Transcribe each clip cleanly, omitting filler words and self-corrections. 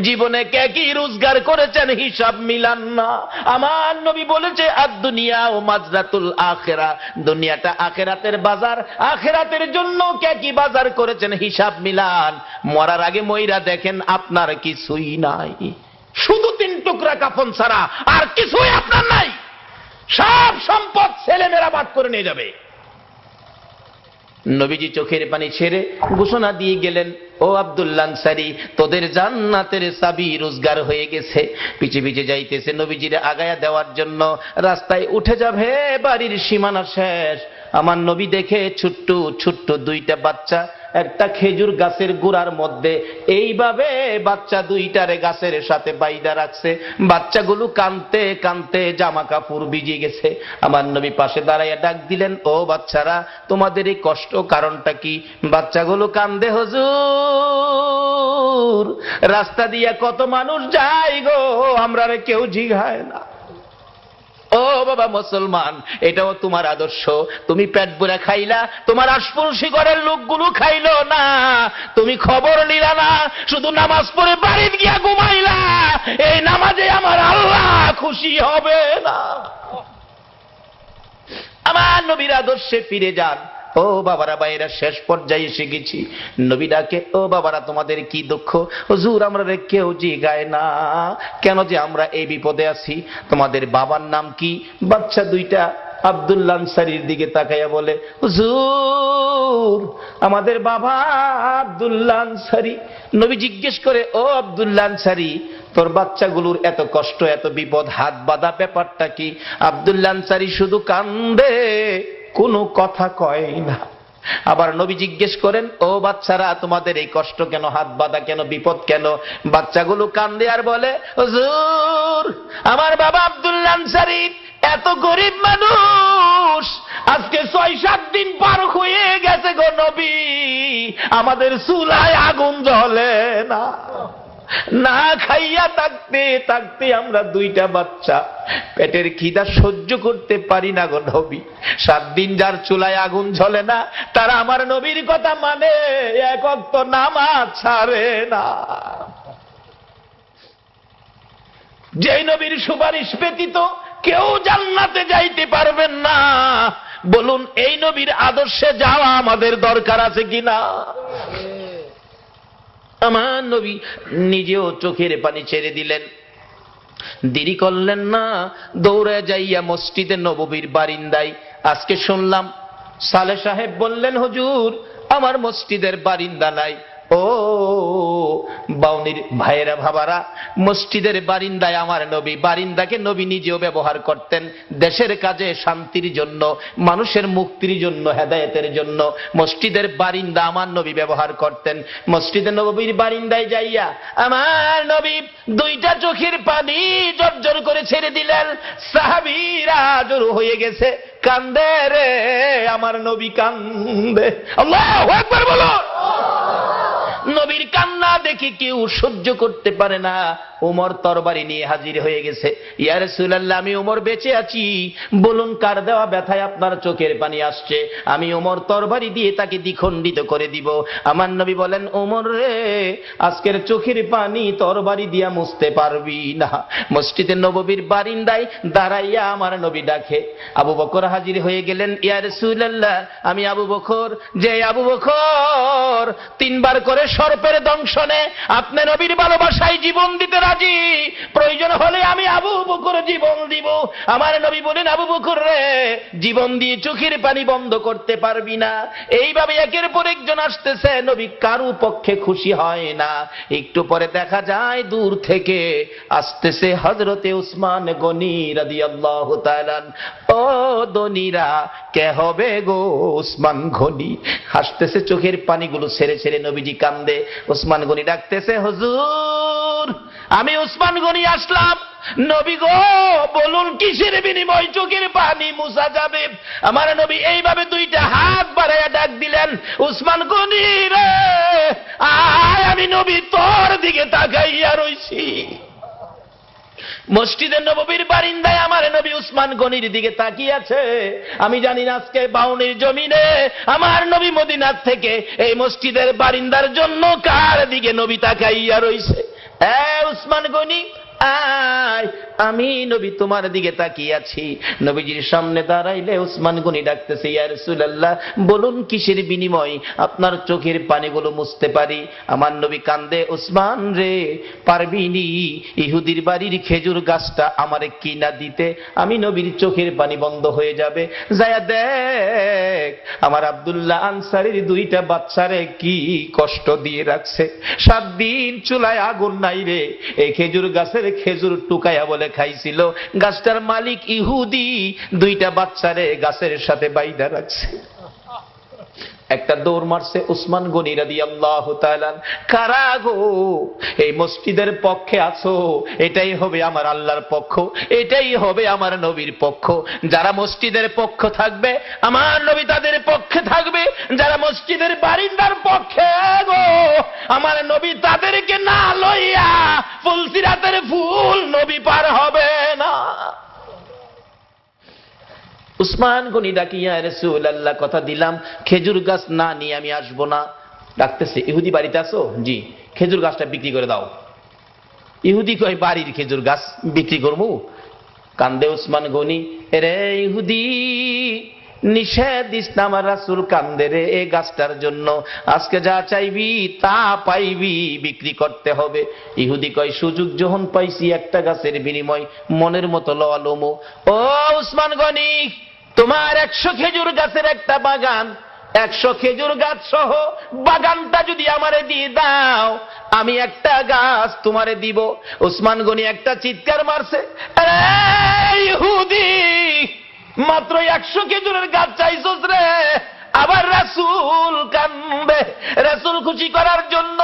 জীবনে কে কি রোজগার করেছেন হিসাব মিলান না। আমার নবী বলেছে আদ-দুনিয়া ও মাজরাতুল আখিরা, দুনিয়াটা আখিরাতের বাজার, আখিরাতের জন্য কে কি বাজার করেছেন হিসাব মিলান। মরার আগে মইরা দেখেন আপনার কিছুই নাই, শুধু 3 টুকরা কাফন ছাড়া আর কিছুই আপনার নাই। সব সম্পদ ছেলেমেয়েরা বাদ করে নিয়ে যাবে। নবীজি চোখের পানি ছেড়ে ঘোষণা দিয়ে গেলেন, ও আব্দুল্লাহ আনসারী, তোদের জান্নাতের চাবি রোজগার হয়ে গেছে। পিছে পিছে যাইতেছে নবীজির আগায়া দেওয়ার জন্য। রাস্তায় উঠে যাবে, বাড়ির সীমানা শেষ। আমার নবী দেখে ছোট্ট ছোট্ট 2টা বাচ্চা একটা খেজুর গাছের গোড়ার মধ্যে এইভাবে বাচ্চা 2টারে গাছের সাথে বাইদা রাখছে। বাচ্চাগুলো কানতে কানতে জামা কাপড় ভিজে গেছে। আমার নবী পাশে দাঁড়াইয়া ডাক দিলেন, ও বাচ্চারা, তোমাদের এই কষ্ট কারণটা কি? বাচ্চাগুলো কান্দে, হুজুর রাস্তা দিয়া কত মানুষ যায় গো, আমরা কেউ জিঘায় না। ও বাবা মুসলমান, এটাও তোমার আদর্শ? তুমি পেট ভরে খাইলা, তোমার আশপাশি ঘরের লোকগুলো খাইলো না, তুমি খবর নিলা না, শুধু নামাজ পড়ে বাড়িতে গিয়া ঘুমাইলা। এই নামাজে আমার আল্লাহ খুশি হবে না। আমার নবীর আদর্শে ফিরে যান। ও বাবারা, বাইরা শেষ পর্যায়ে এসে গেছি। নবী ডাকে, ও বাবারা, তোমাদের কি দুঃখ? হুজুর আমরা কেউ জিগায় না কেন যে আমরা এই বিপদে আছি। তোমাদের বাবার নাম কি? বাচ্চা 2টা আব্দুল্লাহ আনসারীর দিকে তাকাইয়া বলে, হুজুর আমাদের বাবা আব্দুল্লাহ আনসারী। নবী জিজ্ঞেস করে, ও আব্দুল্লাহ আনসারী, তোর বাচ্চাগুলোর এত কষ্ট, এত বিপদ, হাত বাঁধা ব্যাপারটা কি? আব্দুল্লাহ আনসারী শুধু কান্দে, কোনো কথা কয় না। আবার নবী জিজ্ঞেস করেন, ও বাচ্চারা, তোমাদের এই কষ্ট কেন, হাত বাঁধা কেন, বিপদ কেন? বাচ্চাগুলো কান্দে আর বলে, হুজুর আমার বাবা আব্দুল্লাহ আনসারী এত গরিব মানুষ, আজকে 6-7 দিন পার হয়ে গেছে গো নবী, আমাদের চুলায় আগুন জ্বলে না। না খাইয়া থাকতে থাকতে আমরা 2টা বাচ্চা পেটের খিদা সহ্য করতে পারি না গো নবী। 7 দিন যার চুলায় আগুন জ্বলে না, তারা আমার নবীর কথা মানে, 1 ওয়াক্ত নামাজ ছাড়ে না। যেই নবীর সুপারিশ ব্যতীত কেউ জান্নাতে যাইতে পারবেন না, বলুন এই নবীর আদর্শে যাওয়া আমাদের দরকার আছে কিনা? আমার নবী নিজেও চোখের পানি ছেড়ে দিলেন, দেরি করলেন না, দৌড়ে যাইয়া মসজিদে নববীর বারিন্দায়। আজকে শুনলাম সালেহ সাহেব বললেন, হুজুর আমার মসজিদের বারিন্দা নাই। ও বাউনির ভাইয়েরা, ভাবারা, মসজিদের বারিন্দায় আমার নবী, বারিন্দাকে নবী নিজেও ব্যবহার করতেন দেশের কাজে, শান্তির জন্য, মানুষের মুক্তির জন্য, হেদায়েতের জন্য। মসজিদের বারিন্দা আমার নবী ব্যবহার করতেন। মসজিদে নববীর বারিন্দায় যাইয়া আমার নবী 2টা চোখের পানি জর্জর করে ছেড়ে দিলেন। সাহাবীরা জড়ো হয়ে গেছে, কান্দে রে আমার নবী কান্দে। আল্লাহু আকবার বলো। নবীর কান্না দেখে কেউ সহ্য করতে পারে না। ওমর তরবারি নিয়ে হাজির হয়ে গেছে। ইয়া রাসূলুল্লাহ, আমি ওমর বেঁচে আছি, বলুন কার দেওয়া ব্যথায় আপনার চোখের পানি আসছে, আমি ওমর তরবারি দিয়ে তাকে দ্বিখণ্ডিত করে দিব। আমার নবী বলেন, ওমর রে, আজকের চোখের পানি তরবারি দিয়া মুছতে পারবি না। মসজিদে নববীর বারিন্দায় দাঁড়াইয়া আমার নবী ডাকে। আবু বকর হাজির হয়ে গেলেন। ইয়া রাসূলুল্লাহ, আমি আবু বকর, যে আবু বকর 3 বার করে সর্পের দংশনে আপনি নবীর ভালোবাসায় জীবন দিতে রাজি, প্রয়োজন হলে আমি আবু বকর জীবন দিব। আমার নবী বলেন, আবু বকর রে, জীবন দিয়ে চোখের পানি বন্ধ করতে পারবি না। এইভাবে একের পর একজন আসতেছে, নবী কারো পক্ষে খুশি হয় না। একটু পরে দেখা যায় দূর থেকে আসতেছে হযরতে উসমান গনি রাদিয়াল্লাহু তাআলা। ও দনিরা, কে হবে গো উসমান গনি? হাসতেছে, চোখের পানিগুলো ছেড়ে ছেড়ে নবীজি কান্দে। উসমান গনি ডাকতেছে, হুজুর আমি উসমান গনি আসলাম। নবী গো, বলুন কিসের বিনিময় চোখের পানি মুছা যাবে? আমার নবী এইভাবে 2টা হাত বাড়াইয়া ডাক দিলেন, উসমান গনি রে আয়, আমি নবী তোর দিকে তাকাইয়া রইছি। মসজিদে নববীর বারিন্দায় আমার নবী উসমান গনির দিকে তাকিয়ে আছে। আমি জানি না আজকে বাউনির জমিনে আমার নবী মদিনার থেকে এই মসজিদের বারিন্দার জন্য কার দিকে নবী তাকাইয়া রইছে। উসমান গনি আয়, আমি নবী তোমার দিকে তাকিয়ে আছি। নবীজির সামনে দাঁড়াইলে উসমান গনি ডাকতেছে, ইয়া রাসূলুল্লাহ, বলুন কিসের বিনিময় আপনার চোখের পানিগুলো মুছতে পারি? আমার নবী কান্দে, উসমান রে, পারবিনি ইহুদির বাড়ির খেজুর গাছটা আমারে কিনা দিতে? আমি নবীর চোখের পানি বন্ধ হয়ে যাবে। যায়া দেখ আমার আব্দুল্লাহ আনসারীর 2টা বাচ্চারে কি কষ্ট দিয়ে রাখছে। 7 দিন চুলায় আগুন নাই রে, এই খেজুর গাছের খেজুর টুকাইয়া বলে খাইছিল। গাছটার মালিক ইহুদি, 2টা বাচ্চারে গাছের সাথে বাইধা রাখছে। একটা দৌড় মারছে উসমান গনি রাদিয়াল্লাহু তাআলা। কারা গো এই মসজিদের পক্ষে আছো? এটাই হবে আমার আল্লাহর পক্ষ, এটাই হবে আমার নবীর পক্ষ। যারা মসজিদের পক্ষ থাকবে আমার নবী তাদের পক্ষে থাকবে, যারা মসজিদের বারিন্দার পক্ষে গো আমার নবী তাদেরকে না লইয়া ফুলসিরাতের ফুল নবী পার হবে না। উসমান গনি ডাকি, ইয়া রাসূলুল্লাহ, কথা দিলাম খেজুর গাছ না নিয়ে আমি আসবো না। ডাকতেছে, ইহুদি বাড়িতে আছো? জি। খেজুর গাছটা বিক্রি করে দাও। ইহুদি কয়, বাড়ির খেজুর গাছ বিক্রি করবো? কান্দে উসমান গনি, রে ইহুদি, নিষেধ দিস না, আমার রাসূল কান্দে রে এই গাছটার জন্য। আজকে যা চাইবি তা পাইবি, বিক্রি করতে হবে। ইহুদি কয়, সুযোগ যখন পাইছি একটা গাছের বিনিময় মনের মতো লওয়া লমো। ও উসমান গনি, তোমার 100 খেজুর গাছের একটা বাগান, 100 খেজুর গাছ সহ বাগানটা যদি আমারে দিয়ে দাও, আমি একটা গাছ তোমারে দিব। উসমান গনি একটা চিৎকার মারছে, ইহুদি, মাত্র 100 খেজুরের গাছ চাইছস রে? আবার রাসূল কান্দে। রাসূল খুশি করার জন্য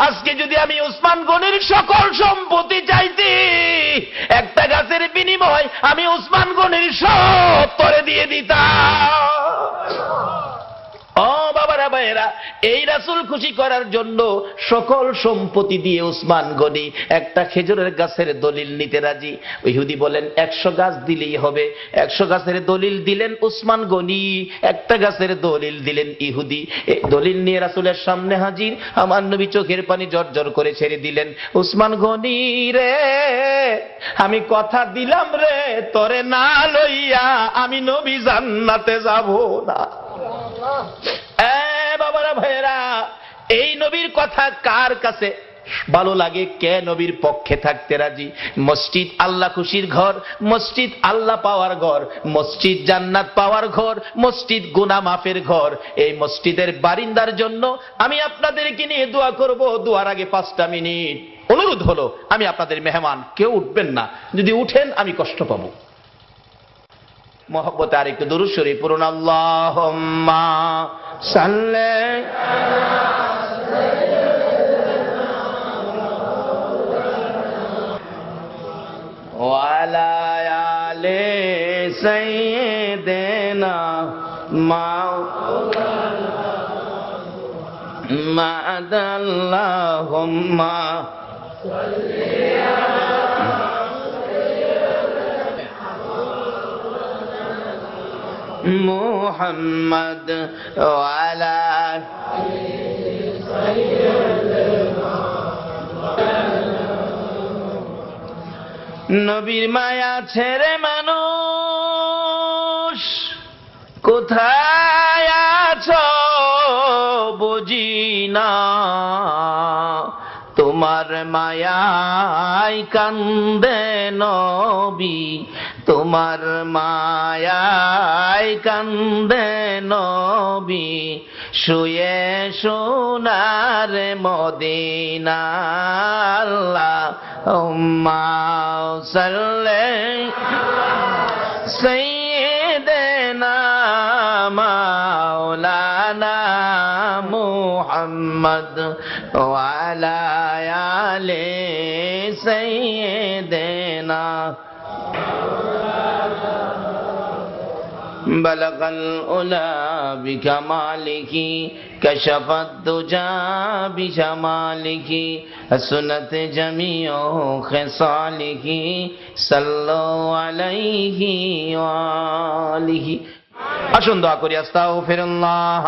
আজকে যদি আমি উসমান গনির সকল সম্পত্তি চাইতি, একটা গাছের বিনিময় আমি উসমান গনির সব তরে দিয়ে দিতাম। ও বাবারা ভাইয়েরা, এই রাসূল খুশি করার জন্য সকল সম্পত্তি দিয়ে উসমান গনি একটা খেজুরের গাছের দলিল নিতে রাজি। ইহুদি বলেন 100 গাছ দিলেই হবে। 100 গাছের দলিল দিলেন উসমান গনি, একটা গাছের দলিল দিলেন ইহুদি। এই দলিল নিয়ে রাসূলের সামনে হাজির। আমার নবী চোখের পানি জর্জর করে ছেড়ে দিলেন, উসমান গনি রে, আমি কথা দিলাম রে, তরে না লইয়া আমি নবী জান্নাতে যাব না। বাবারা ভাইয়েরা, এই নবীর কথা কার কাছে ভালো লাগে? কে নবীর পক্ষে থাকতে রাজি? মসজিদ আল্লাহ খুশির ঘর, মসজিদ আল্লাহ পাওয়ার ঘর, মসজিদ জান্নাত পাওয়ার ঘর, মসজিদ গুনাহ মাফের ঘর। এই মসজিদের বারিন্দার জন্য আমি আপনাদেরকে নিয়ে দোয়া করব। দোয়ার আগে 5টা মিনিট অনুরোধ হলো, আমি আপনাদের মেহমান, কেউ উঠবেন না। যদি উঠেন আমি কষ্ট পাবো। মোহব্বতে আর একটু দুরূদ শরীফ পড়ুন। আল্লাহুম্মা সাল্লি ওয়ালা আলি সাইয়্যিদিনা আল্লাহুম্মা মুহাম্মদ ওয়ালা নবীর মায়া ছেড়ে মানুষ কোথায় আছো বুঝি না, তোমার মায়ায় কান্দে নবী, তোমার মায়ায় কান্দে নবী, শুয়ে সোনার মদিনা। আল্লাহুম্মা সাল্লি সাইয়্যিদিনা মাওলানা মুহাম্মদ ওয়া আলা আলি সাইয়্যিদিনা। بلغ العلا بكماله كشف الدجى بجماله حسنت جميع خصاله صلوا عليه وآله আসুন দোয়া করি, আস্তাগফিরুল্লাহ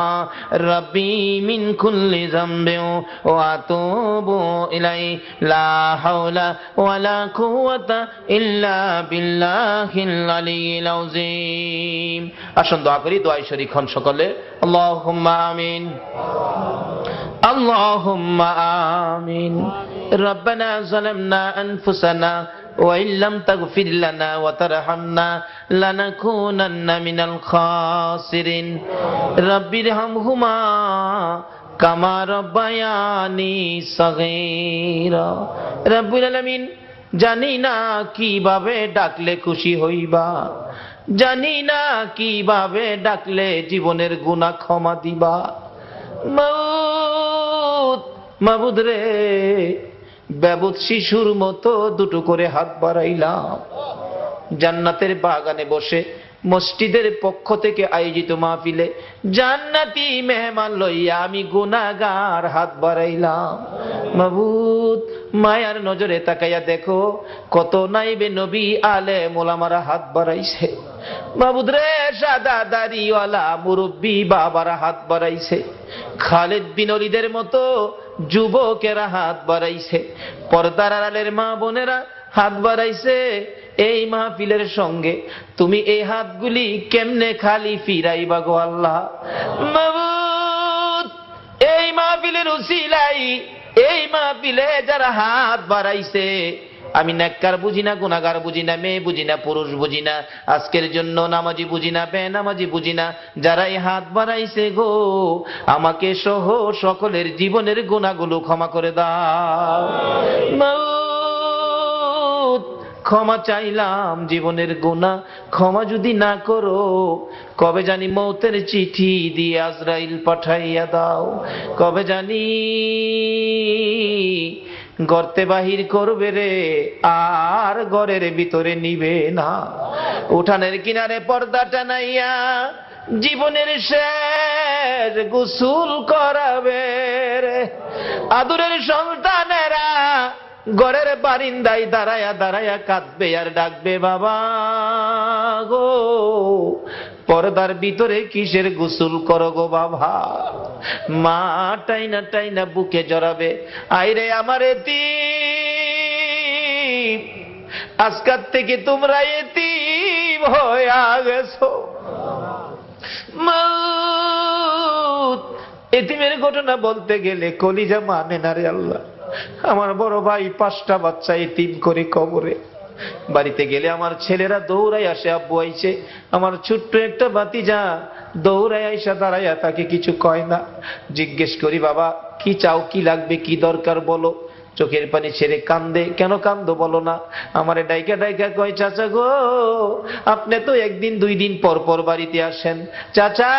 রাব্বি মিন কুল্লি যামবিন ওয়া আতুবু ইলাইহি লা হাওলা ওয়ালা কুওয়াতা ইল্লা বিল্লাহিল আলিয়্যিল আযীম। আসুন দোয়া করি, দোয়ায় শরীক হন সকলে। আল্লাহুম্মা আমিন, আল্লাহুম্মা আমিন। রব্বানা যালামনা আনফুসানা وإن لم تغفر لنا وترحمنا لنكونن من الخاسرين رب ارحمهما كما ربياني صغيرا রব্বুল আলামিন, জানি না কিভাবে ডাকলে খুশি হইবা, জানি না কিভাবে ডাকলে জীবনের গুনাহ ক্ষমা দিবা। মাবুদ রে, বেবুদ শিশুর মতো দুটো করে হাত বাড়াইলাম, জান্নাতের বাগানে বসে মসজিদের পক্ষ থেকে আয়োজিত মাহফিলে জান্নাতি মেহমান লইয়া আমি গুনাহগার হাত বাড়াইলাম। মাবুদ, মায়ার নজরে তাকাইয়া দেখো কত নাইবে নবী আলেম ওলামারা হাত বাড়াইছে। মাবুদ রে, সাদা দাড়িওয়ালা মুরব্বী বাবারা হাত বাড়াইছে, খালিদ বিন ওলীদের মতো যুবকেরা হাত বাড়াইছে, পর্দার আড়ালের মা বোনেরা হাত বাড়াইছে। এই মাহফিলের সঙ্গে তুমি এই হাতগুলি কেমনে খালি ফিরাইবা গো আল্লাহ? মাবুদ, এই মাহফিলের উসিলাই, এই মাহফিলে যারা হাত বাড়াইছে, আমি নেককার বুঝি না, গুনাহগার বুঝি না, মেয়ে বুঝি না, পুরুষ বুঝি না, আজকের জন্য নামাজি বুঝি না, বেনামাজি বুঝি না, যারা এই হাত বাড়াইছে গো, আমাকে সহ সকলের জীবনের গুনাহগুলো ক্ষমা করে দাও। মাউত, ক্ষমা চাইলাম, জীবনের গুনাহ ক্ষমা যদি না করো, কবে জানি মৌতের চিঠি দিয়ে আজরাইল পাঠাইয়া দাও, কবে জানি গর্তে বাহির করবে রে, আর ঘরের ভিতরে নিবে না, উঠানের কিনারে পর্দা টানাইয়া জীবনের শেষ গোসল করাবে রে। আদরের সন্তানেরা ঘরের বারিন্দায় দাঁড়ায়া দাঁড়ায়া কাঁদবে আর ডাকবে, বাবা গো, পর্দার ভিতরে কিসের গোসল করো গো বাবা? মা টাইনা টাইনা বুকে জড়াবে, আইরে আমার এতিম, আজকাল থেকে তোমরা এতিম হয়ে গেছো। মাউত, এতিমের ঘটনা বলতে গেলে কলিজা মানে না রে আল্লাহ। আমার বড় ভাই 5টা বাচ্চা এতিম করে কবরে, বাড়িতে গেলে আমার ছেলেরা দৌড়াই আসে, আব্বু আইছে। আমার ছোট্ট একটা ভাতিজা দৌড়াই আইসা দাঁড়াইয়া তাকে কিছু কয় না। জিজ্ঞেস করি, বাবা কি চাও, কি লাগবে, কি দরকার বলো? চোখের পানি ছেড়ে কান্দে। কেন কান্দো বলো না? আমারে ডাইকা ডাইকা কয়, চাচা গো, আপনি তো 1 দিন 2 দিন পর পর বাড়িতে আসেন, চাচা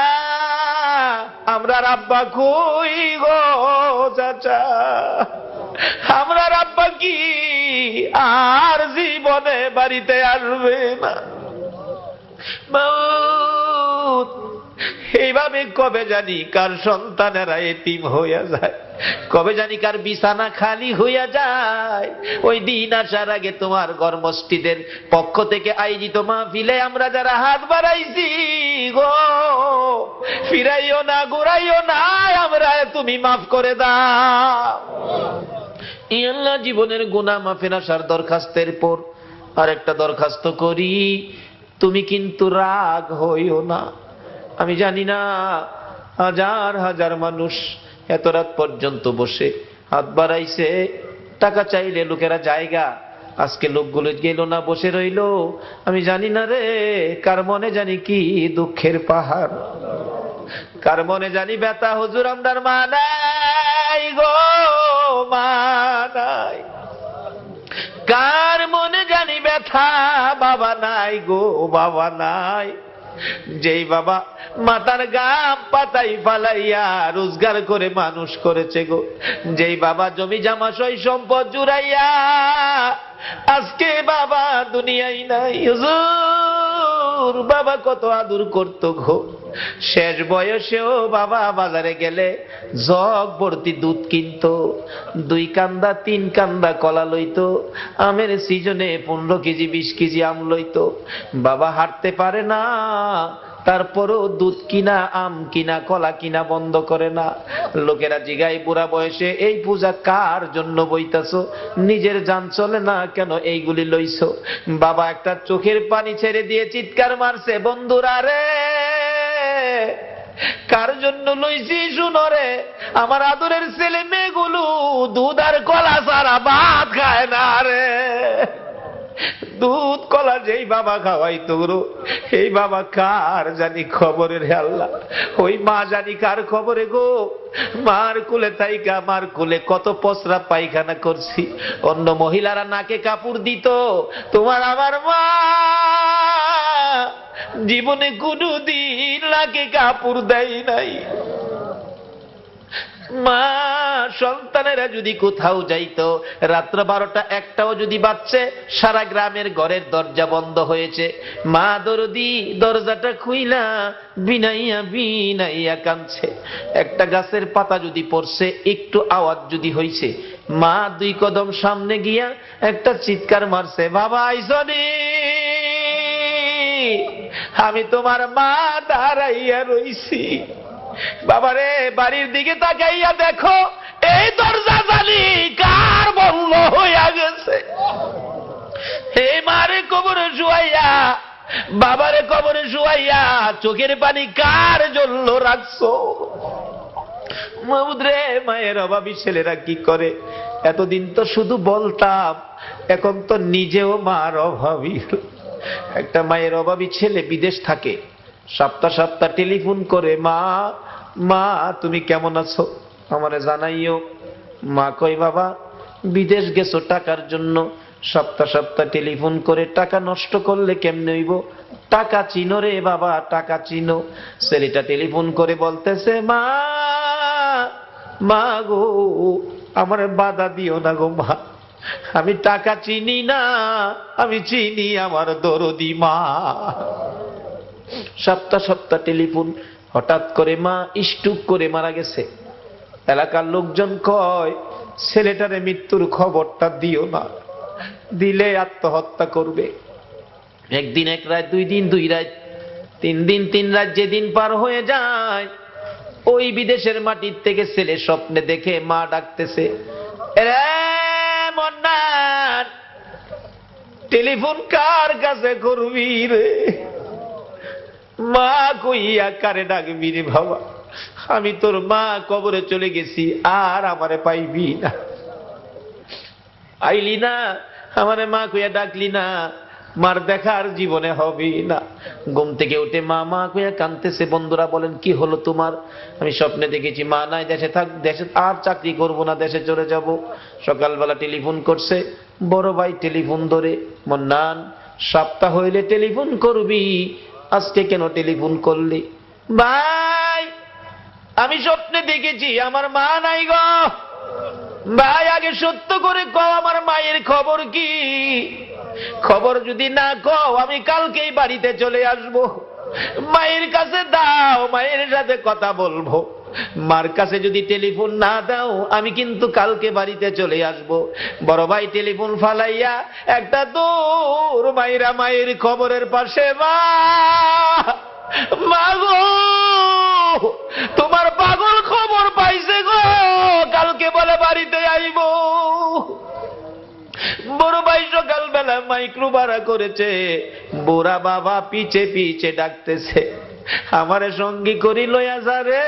আমরা আব্বা কই গো? চাচা আমরা আব্বা কি আর জীবনে বাড়িতে আসবে না? মাউত, এইভাবে কবে জানি কার সন্তানেরা এতিম হইয়া যায়, কবে জানি কার বিছানা খালি হইয়া যায়। ওই দিন আসার আগে তোমার ঘর মসজিদের পক্ষ থেকে আয়োজিত মাহফিলে আমরা যারা হাত বাড়াইছি গো, ফিরাইও না, ঘুরাইও না, আমরা তুমি মাফ করে দাও। আল্লাহ, জীবনের গুনাহ মাফের আসার দরখাস্তের পর আরেকটা দরখাস্ত করি, তুমি কিন্তু রাগ হইও না। আমি জানি না হাজার হাজার মানুষ এত রাত পর্যন্ত বসে হাত বাড়াইছে, টাকা চাইলে লোকেরা জায়গা, আজকে লোকগুলো গেল না, বসে রইল। আমি জানি না রে, কার মনে জানি কি দুঃখের পাহাড়, কার মনে জানি ব্যথা। হুজুর আমরার মা নাই গো, মা নাই। কার মনে জানি ব্যথা, বাবা নাই গো, বাবা নাই। যেই বাবা মাথার গাম পাতাই ফালাইয়া রোজগার করে মানুষ করেছে গো, যেই বাবা জমি জামা সই সম্পদ জুড়াইয়া আজকে বাবা দুনিয়ায় নাই। হুজুর, বাবা কত আদর করতো গো, শেষ বয়সেও বাবা বাজারে গেলে জগ ভর্তি দুধ কিনতো, 2 কান্দা 3 কান্দা কলা লইতো, আমের সিজনে 15 কেজি 20 কেজি আম লইতো। বাবা হাঁটতে পারে না, তারপরও দুধ কিনা, আম কিনা, কলা কিনা বন্ধ করে না। লোকেরা জিগায় বুড়া বয়সে এই পূজা কার জন্য বইতাছো? নিজের জান চলে না কেন এইগুলি লইছো? বাবা একটা চোখের পানি ছেড়ে দিয়ে চিৎকার মারছে, বন্ধুরা রে, কার জন্য লইছি শুনো রে, আমার আদরের ছেলে মেয়েগুলো দুধ আর কলা ছাড়া ভাত খায় না রে। দুধ কলা যেই বাবা খাওয়াইতো গো, এই বাবা কার জানি খবরের আল্লাহ, ওই মা জানি কার খবরে গো। মার কুলে তাইকা, মার কুলে কত পসরা পায়খানা করছি, অন্য মহিলারা নাকে কাপড় দিত, তোমার আমার মা জীবনে কোনদিন নাকে কাপড় দেয় নাই। মা সন্তানেরা যদি কোথাও যাইতো, রাত্র 12টা 1টাও যদি বাজছে, সারা গ্রামের ঘরের দরজা বন্ধ হয়েছে, মা দরদি দরজাটা খুইলা বিনাইয়া বিনাইয়া কাঁদছে। একটা গাছের পাতা যদি পড়ছে, একটু আওয়াজ যদি হইছে, মা 2 কদম সামনে গিয়া একটা চিৎকার মারছে, বাবা আইসনি, আমি তোমার মা দাঁড়াইয়া রইছি। বাবারে বাড়ির দিকে তাকাইয়া দেখো, এই দরজা জানি কার বন্ধ হইয়া গেছে। হে মারে কবরে শুয়াইয়া, বাবারে কবরে শুয়াইয়া চোখের পানি কার জন্য রাখছো? মাহমুদ রে, মায়ের অভাবী ছেলেরা কি করে? এতদিন তো শুধু বলতাম, এখন তো নিজেও মার অভাবী। একটা মায়ের অভাবী ছেলে বিদেশ থাকে, সপ্তাহ সপ্তাহ টেলিফোন করে, মা মা তুমি কেমন আছো, আমারে জানাইও। মা কই, বাবা বিদেশ গেছো টাকার জন্য, সপ্তাহ সপ্তাহ টেলিফোন করে টাকা নষ্ট করলে কেমনে হইব? টাকা চিনো রে বাবা, টাকা চিনো। ছেলেটা টেলিফোন করে বলতেছে, মা মা গো, আমার বাধা দিও না গো মা, আমি টাকা চিনি না, আমি চিনি আমার দরদি মা। সপ্তাহ সপ্তাহ টেলিফোন, হঠাৎ করে মা স্ট্রোক করে মারা গেছে। এলাকার লোকজন কয়, ছেলেটারে মৃত্যুর খবরটা দিও না, দিলে আত্মহত্যা করবে। একদিন 1 রাত, 2 দিন 2 রাত, 3 দিন 3 রাত, যেদিন পার হয়ে যায়, ওই বিদেশের মাটির থেকে ছেলে স্বপ্নে দেখে মা ডাকতেছে, রে মন্নান, টেলিফোন কার কাছে করবি রে? মা কইয়া কারে ডাকবি রে বাবা, আমি তোর মা কবরে চলে গেছি, আর আমারে পাইবি না। আইলি না, আমারে মা কইয়া ডাকলি না, মার দেখার জীবনে হবে না। ঘুম থেকে উঠে মা মা কইয়া কাঁদতেছে। বন্ধুরা বলেন, কি হলো তোমার? আমি স্বপ্নে দেখেছি মা নাই, দেশে থাক, দেশে আর চাকরি করব না, দেশে চলে যাব। সকালবেলা টেলিফোন করছে, বড় ভাই টেলিফোন ধরে, মন্নান সপ্তাহ হইলে টেলিফোন করবি, আজকে কেন টেলিফোন করলি? ভাই আমি স্বপ্নে দেখেছি আমার মা নাই গো। ভাই আগে সত্য করে কও, আমার মায়ের খবর কি? খবর যদি না কও, আমি কালকেই বাড়িতে চলে আসব, মায়ের কাছে দাও, মায়ের সাথে কথা বলবো। মার কাছে যদি টেলিফোন না দাও, আমি কিন্তু কালকে বাড়িতে চলে আসব। বড় ভাই টেলিফোন ফালাইয়া একটা দূর মাইরা মায়ের খবরের পাশে, মা গো, তোমার পাগল খবর পাইছে গো, কালকে বলে বাড়িতে আইব। বড় ভাই সকালবেলা মাইক্রো ভাড়া করেছে, বুড়া বাবা পিছে পিছে ডাকতেছে, আমারে সঙ্গী করি লইয়া যা রে,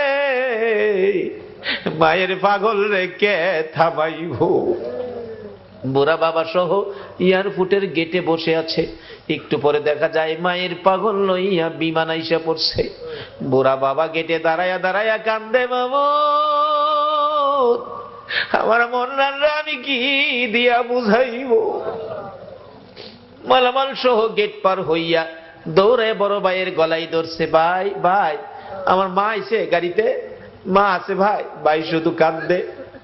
মায়ের পাগল রে কে থামাইব। বুড়া বাবা সহ এয়ারপোর্টের গেটে বসে আছে। একটু পরে দেখা যায় মায়ের পাগল লইয়া বিমান আইসা পড়ছে। বুড়া বাবা গেটে দাঁড়ায়া দাঁড়ায়া কান্দে, বাবু আমার মন্নানরা আমি কি দিয়া বুঝাইব? মালামাল সহ গেট পার হইয়া দৌড়ে বড় ভাইয়ের গলায় ধরছে, ভাই ভাই আমার মা আইছে গাড়িতে, মা আছে ভাই। ভাই শুধু কান্দে,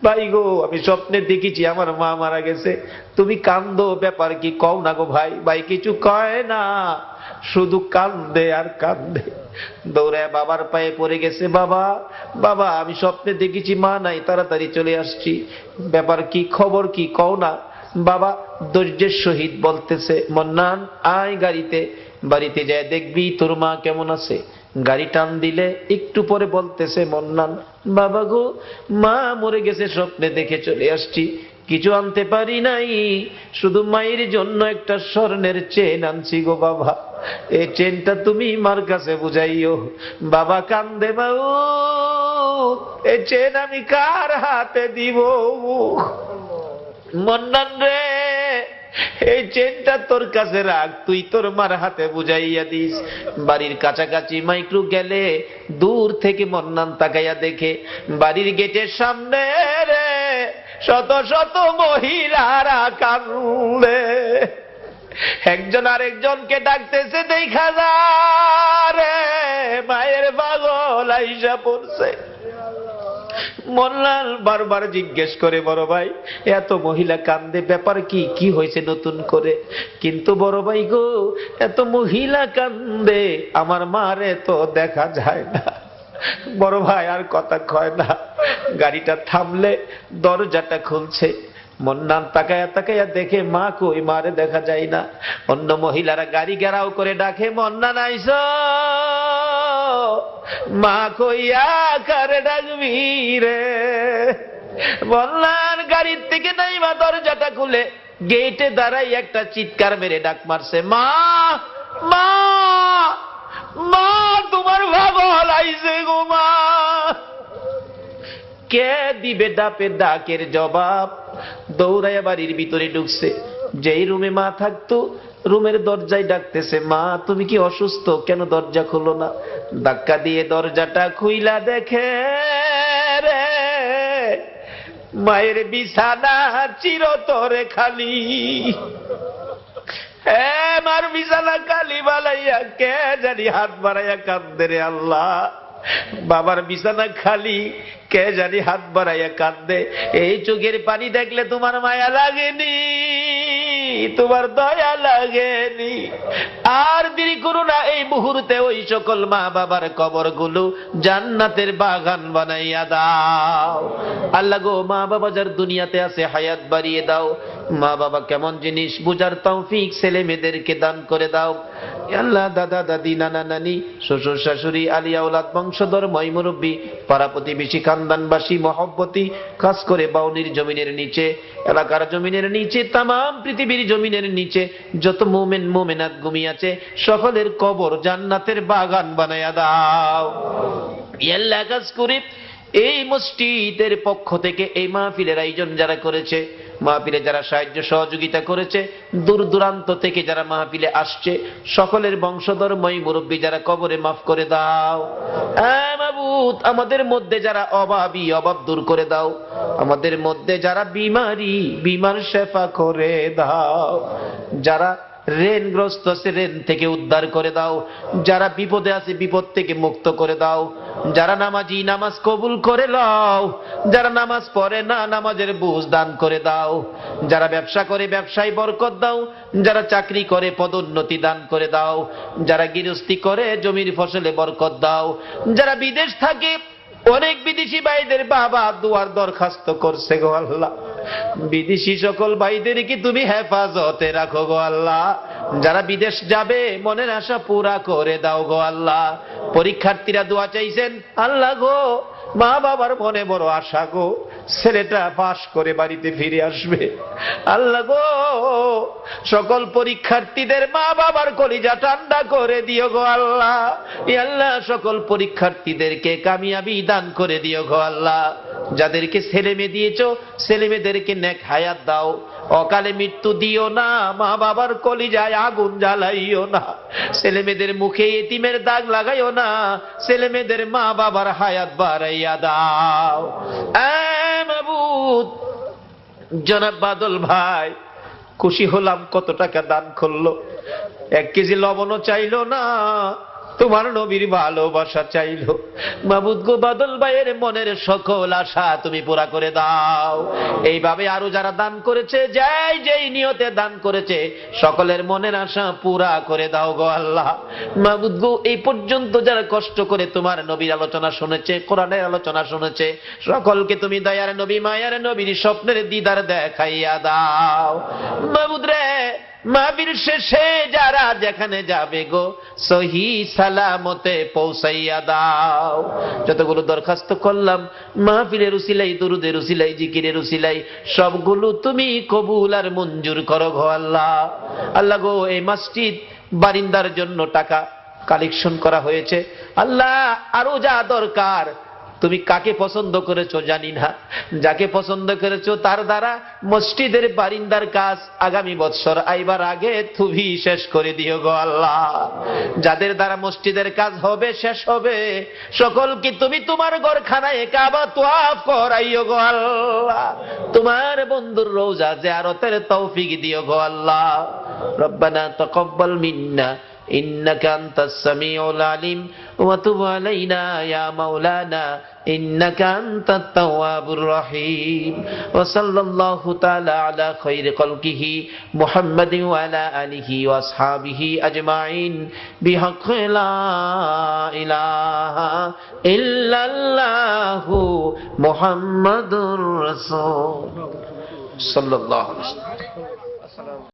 ভাই গো আমি স্বপ্নে দেখেছি আমার মা মারা গেছে, তুমি কান্দো, ব্যাপার কি কও না গো ভাই। ভাই কিছু কয় না, শুধু কান্দে আর কান্দে। দৌড়ে বাবার পায়ে পড়ে গেছে, বাবা বাবা আমি স্বপ্নে দেখেছি মা নাই, তাড়াতাড়ি চলে আসছি, ব্যাপার কি, খবর কি কও না। বাবা ধৈর্যের সহিত বলতেছে, মন্নান আয় গাড়িতে, বাড়িতে যায় দেখবি তোর মা কেমন আছে। গাড়ি টান দিলে একটু পরে বলতেছে মন্নান, বাবা গো, মা মরে গেছে, স্বপ্নে দেখে চলে আসছি, কিছু আনতে পারি নাই, শুধু মায়ের জন্য একটা স্বর্ণের চেন আনছি গো বাবা, এই চেনটা তুমি মার কাছে বুঝাইও। বাবা কান্দে, বাবু এই চেন আমি কার হাতে দিব? মন্নান রে, এই চেনটা তোর কাছে রাখ, তুই তোর মার হাতে বুঝাইয়া দিস। বাড়ির কাছাকাছি মাইক্রো গেলে দূর থেকে মন্নান তাকাইয়া দেখে বাড়ির গেটের সামনে রে শত শত মহিলারা কান্দে, একজন আরেকজনকে ডাকতেছে, দেখা রে মায়ের পাগল আইসা পড়ছে। মোল্লাল বারবার জিজ্ঞেস করে, বড় ভাই এত মহিলা কান্দে, ব্যাপার কি, কি হয়েছে নতুন করে? কিন্তু বড় ভাই গো, এত মহিলা কান্দে, আমার মারে তো দেখা যায় না। বড় ভাই আর কথা কয় না, গাড়িটা থামলে দরজাটা খুলছে, মন্নান তাকায়া তাকায়া দেখে মা কই, মারে দেখা যায় না। অন্য মহিলারা গাড়ি ঘেরাও করে ডাকে, মন্নান আইস, মা কইয়া কারে ডাকবি রে? মন্নান গাড়ির থেকে নাইমা দরজাটা খুলে গেটে দাঁড়াই একটা চিৎকার মেরে ডাক মারছে, মা মা মা, তোমার পাগল আইছে গো মা। কে দিবে ডাপের ডাকের জবাব? দৌড়াইয়া বাড়ির ভিতরে ঢুকছে, যেই রুমে মা থাকতো রুমের দরজায় ডাকতেছে, মা তুমি কি অসুস্থ, কেন দরজা খুলো না? ধাক্কা দিয়ে দরজাটা খুইলা দেখে রে মায়ের বিছানা চিরতরে খালি। মার বিছানা খালি বালাইয়া কে জানি হাত বাড়াইয়া কান্দে রে আল্লাহ। বাবার বিছানা খালি, কে জানি হাত বাড়াইয়া কান্দে। এই চোখের পানি দেখলে তোমার মায়া লাগেনি, তোমার দয়া লাগেনি? আর দেরি করো না, এই মুহূর্তে ওই সকল মা বাবার কবর গুলো জান্নাতের বাগান বানাইয়া দাও। আল্লাহ গো, মা বাবা যার দুনিয়াতে আছে হায়াত বাড়িয়ে দাও। মা বাবা কেমন জিনিস বুঝার তৌফিক ছেলে মেয়েদেরকে দান করে দাও। আল্লাহ দাদা দাদি নানা নানি শ্বশুর শাশুড়ি আলিয়া ওলাদ বংশধর ময় মুরব্বী পাড়া প্রতিবেশী খানদানবাসী মহব্বতী, খাস করে বাউনির জমিনের নিচে, এলাকার জমিনের নিচে, তামাম পৃথিবীর জমিনের নিচে যত মুমিন মুমিনাত ঘুমিয়ে আছে সকলের কবর জান্নাতের বাগান বানায়া দাও। আল্লাহ কাজ করে এই মসজিদের পক্ষ থেকে এই মাহফিলের আয়োজন যারা করেছে, মাহফিলে যারা সাহায্য সহযোগিতা করেছে, দূর দূরান্ত থেকে যারা মাহফিলে আসছে, সকলের বংশধর মই মুরব্বী যারা কবরে মাফ করে দাও। মাবুদ, আমাদের মধ্যে যারা অভাবী অভাব দূর করে দাও, আমাদের মধ্যে যারা বিমারি বিমার শেফা করে দাও, যারা ঋণগ্রস্ত আছে ঋণ থেকে উদ্ধার করে দাও, যারা বিপদে আছে বিপদ থেকে মুক্ত করে দাও, যারা নামাজি নামাজ কবুল করে লও, যারা নামাজ পড়ে না নামাজের বুঝ দান করে দাও, যারা ব্যবসা করে ব্যবসায় বরকত দাও, যারা চাকরি করে পদোন্নতি দান করে দাও, যারা গৃহস্থী করে জমির ফসলে বরকত দাও, যারা বিদেশ থাকে অনেক বিদেশি ভাইদের বাবা দুয়ার দরখাস্ত করছে গো আল্লাহ, বিদেশি সকল ভাইদেরকে তুমি হেফাজতে রাখো গো আল্লাহ। যারা বিদেশ যাবে মনের আশা পুরা করে দাও গো আল্লাহ। পরীক্ষার্থীরা দোয়া চাইছেন, আল্লাহ গো মা বাবার মনে বড় আশা গো, ছেলেটা পাশ করে বাড়িতে ফিরে আসবে। আল্লাহ গো, সকল পরীক্ষার্থীদের মা বাবার কলিজা ঠান্ডা করে দিও গো আল্লাহ। আল্লাহ সকল পরীক্ষার্থীদেরকে কামিয়াবি দান করে দিও গো আল্লাহ। যাদেরকে ছেলে মেয়ে দিয়েছো ছেলে মেয়েদেরকে নেক হায়াত দাও, অকালে মৃত্যু দিও না, মা বাবার কলিজায় আগুন জ্বালাইও না, ছেলে মেয়েদের মুখে এতিমের দাগ লাগাইও না, ছেলে মেয়েদের মা বাবার হায়াত বাড়াইয়া দাও। মাবুদ, জনাব বাদল ভাই খুশি হলাম, কত টাকা দান করলো, 1 কেজি লবণও চাইলো না, তোমার নবীর ভালোবাসা চাইলো। মাবুদ গো, বাদল ভাইয়ের মনের সকল আশা তুমি পুরা করে দাও। এইভাবে আরো যারা দান করেছে, যেই নিয়তে দান করেছে, সকলের মনের আশা পুরা করে দাও গো আল্লাহ। মাবুদ গো, এই পর্যন্ত যারা কষ্ট করে তোমার নবীর আলোচনা শুনেছে, কোরআনের আলোচনা শুনেছে, সকলকে তুমি দয়ার নবী মায়ার নবীর স্বপ্নের দিদার দেখাইয়া দাও। মাবুদ রে, মাহফিল শেষে যারা যেখানে যাবে গো সহি সালামতে পৌঁছাইয়া দাও। যতগুলো দরখাস্ত করলাম মাহফিলের উসিলাই, দুরুদের উসিলাই, জিকিরের উসিলাই, সবগুলো তুমি কবুল আর মঞ্জুর করো গো আল্লাহ। আল্লাহ গো, এই মসজিদ বারিন্দার জন্য টাকা কালেকশন করা হয়েছে, আল্লাহ আরো যা দরকার তুমি কাকে পছন্দ করেছো জানি না, যাকে পছন্দ করেছো তার দ্বারা মসজিদের বারিন্দার কাজ আগামী বছর আইবার আগে তুমি শেষ করে দিও গো আল্লাহ। যাদের দ্বারা মসজিদের কাজ হবে, শেষ হবে, সকলকে তুমি তোমার ঘরখানায় কাবা তোয়াফ করাইও গো আল্লাহ। তোমার বন্ধুর রওজা জিয়ারতের তৌফিক দিও গো আল্লাহ। রব্বানা তাকাব্বাল মিন্না إنك أنت السميع العليم وتب علينا يا مولانا إنك أنت التواب الرحيم وصلى الله تعالى على خير خلقه محمد وعلى آله وأصحابه أجمعين بحق لا إله إلا الله محمد رسول صلى الله عليه وسلم.